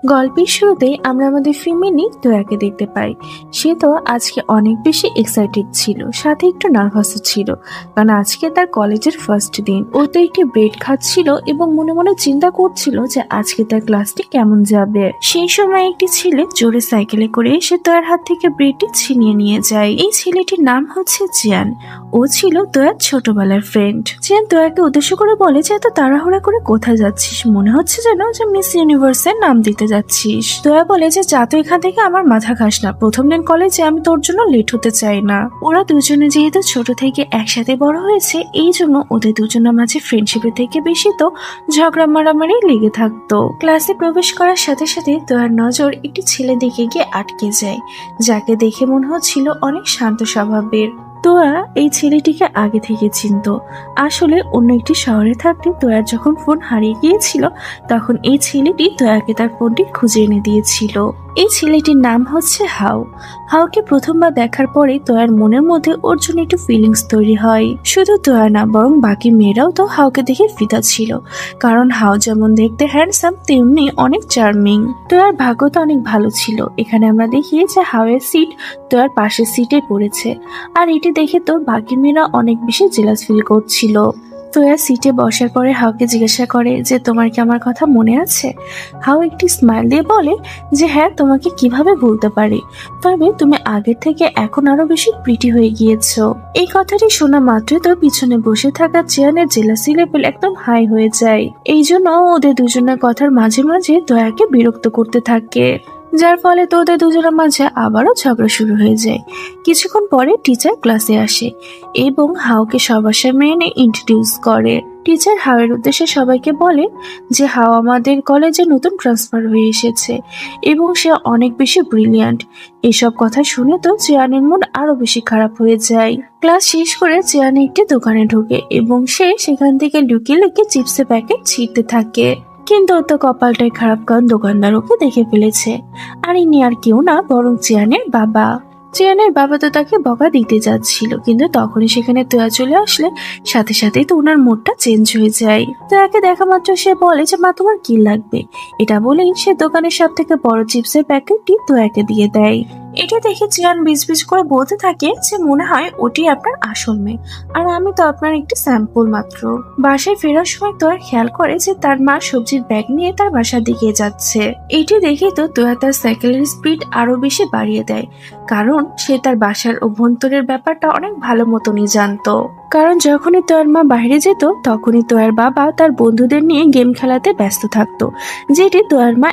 গল্পের শুরুতেই আমরা আমাদের ফিমিনি তোয়াকে দেখতে পাই। সে তো আজকে অনেক বেশি এক্সাইটেড ছিল, সাথে একটু নার্ভাসও ছিল, কারণ আজকে তার কলেজের ফার্স্ট দিন। ও তো একটি ব্রেড খাচ্ছিল এবং মনে মনে চিন্তা করছিল যে আজকে তার ক্লাসটি কেমন যাবে। সেই সময় একটি ছেলে জোরে সাইকেলে করে এসে তোয়ার হাত থেকে ব্রেডটি ছিনিয়ে নিয়ে যায়। এই ছেলেটির নাম হচ্ছে জিয়ান। ও ছিল তোয়ার ছোটবেলার ফ্রেন্ড। জিয়ান তোয়াকে উদ্দেশ্য করে বলে যে এত তাড়াহুড়া করে কোথায় যাচ্ছিস, মনে হচ্ছে যেন যে মিস ইউনিভার্সের নাম দিতে যাচ্ছিস। তোয়া বলে যে যা তো এখান থেকে, আমার মাথা খাস না, প্রথম দিন কলেজে আমি তোর জন্য লেট হতে চাই না। ওরা দুজনে যেহেতু ছোট থেকে একসাথে বড় হয়েছে, এই জন্য ওদের দুজনের মাঝে ফ্রেন্ডশিপের থেকে বেশি তো ঝগড়া মারামারি লেগে থাকতো। ক্লাসে প্রবেশ করার সাথে সাথে তোয়ার নজর একটি ছেলে দেখে গিয়ে আটকে যায়, যাকে দেখে মনে হচ্ছিল অনেক শান্ত স্বভাবের। তোয়া এই ছেলেটিকে আগে থেকে চিনত। আসলে অন্য একটি শহরে থাকতে তোয়ার যখন ফোন হারিয়ে গিয়েছিল, তখন এই ছেলেটি তোয়াকে তার ফোনটি খুঁজে এনে দিয়েছিল। এই ছেলেটির নাম হচ্ছে হাউ। হাউকে প্রথমবার দেখার পরে তোয়ার মনের মধ্যে ওর জন্য একটু ফিলিংস তৈরি হয়। শুধু তোয়া না, বরং বাকি মেয়েরাও তো হাউকে দেখে ফিদা ছিল, কারণ হাউ যেমন দেখতে হ্যান্ডসাম, তেমনি অনেক চার্মিং। তোয়ার ভাগ্য তো অনেক ভালো ছিল। এখানে আমরা দেখি যে হাউয়ের সিট তোয়ার পাশের সিটে পড়েছে, আর এটি দেখে তো বাকি মেয়েরা অনেক বেশি জেলাস ফিল করছিল। তোয়া সিটে বসার পরে হাউকে জিজ্ঞাসা করে যে তোমার কি আমার কথা মনে আছে। হাউ একটি স্মাইল দিয়ে বলে যে হ্যাঁ, তোমাকে কিভাবে ভুলতে পারি, তবে তুমি আগের থেকে এখন আরো বেশি প্রিটি হয়ে গিয়েছো। এই কথাটি শোনা মাত্রই তো পিছনে বসে থাকা জিয়ানের জেলাসি লেভেল একদম হাই হয়ে যায়। এই জন্য ওদের দুজনের কথার মাঝে মাঝে তোয়াকে বিরক্ত করতে থাকে, যার ফলে তো ওদের দুজনের মাঝে আবারও ঝগড়া শুরু হয়ে যায়। কিছুক্ষণ পরে টিচার ক্লাসে আসে এবং হাউকে সবার সামনে এনে ইন্ট্রোডিউস করে। টিচার হাওয়ের উদ্দেশ্যে সবাইকে বলে যে হাও আমাদের কলেজে নতুন ট্রান্সফার হয়ে এসেছে এবং সে অনেক বেশি ব্রিলিয়ান্ট। এসব কথা শুনে তো জিয়ানের মন আরো বেশি খারাপ হয়ে যায়। ক্লাস শেষ করে জিয়ান একটি দোকানে ঢোকে এবং সে সেখান থেকে লুকিয়ে লুকিয়ে চিপসের প্যাকেট ছিঁড়তে থাকে। কিন্তু ওর তো কপালটাই খারাপ, কারণ দোকানদার ওকে দেখে ফেলেছে। আর ইনি আর কেউ না, বরং জিয়ানের বাবা। জিয়ানের বাবা তো তাকে বকা দিতে যাচ্ছিল, কিন্তু তখনই সেখানে তোয়া চলে আসলে সাথে সাথেই তো ওনার মুডটা চেঞ্জ হয়ে যায়। তোয়াকে দেখা মাত্র সে বলে যে মা, তোমার কি লাগবে। এটা বলেই সে দোকানের সব থেকে বড় চিপসের প্যাকেটটি তোয়াকে দিয়ে দেয়। এটা দেখে জিয়ান বিজবিজ করে বলতে থাকে যে মনে হয় ওটি আপনার আসল মেয়ে, আর আমি তো আপনার একটি স্যাম্পল মাত্র। বাসায় ফেরার সময় তোয়া খেয়াল করে যে তার মা সবজির ব্যাগ নিয়ে তার বাসার দিকে যাচ্ছে। এটি দেখে তো তোয়া তার সাইকেলের স্পিড আরো বেশি বাড়িয়ে দেয়, কারণ সে তার বাসার অভ্যন্তরের ব্যাপারটা অনেক ভালো মতনই জানতো। কারণ যখনই তোয়ার মা বাইরে যেত, তখনই তোয়ার বাবা তার বন্ধুদের নিয়ে গেম খেলাতে ব্যস্ত থাকতো, যেটি তোয়ার মা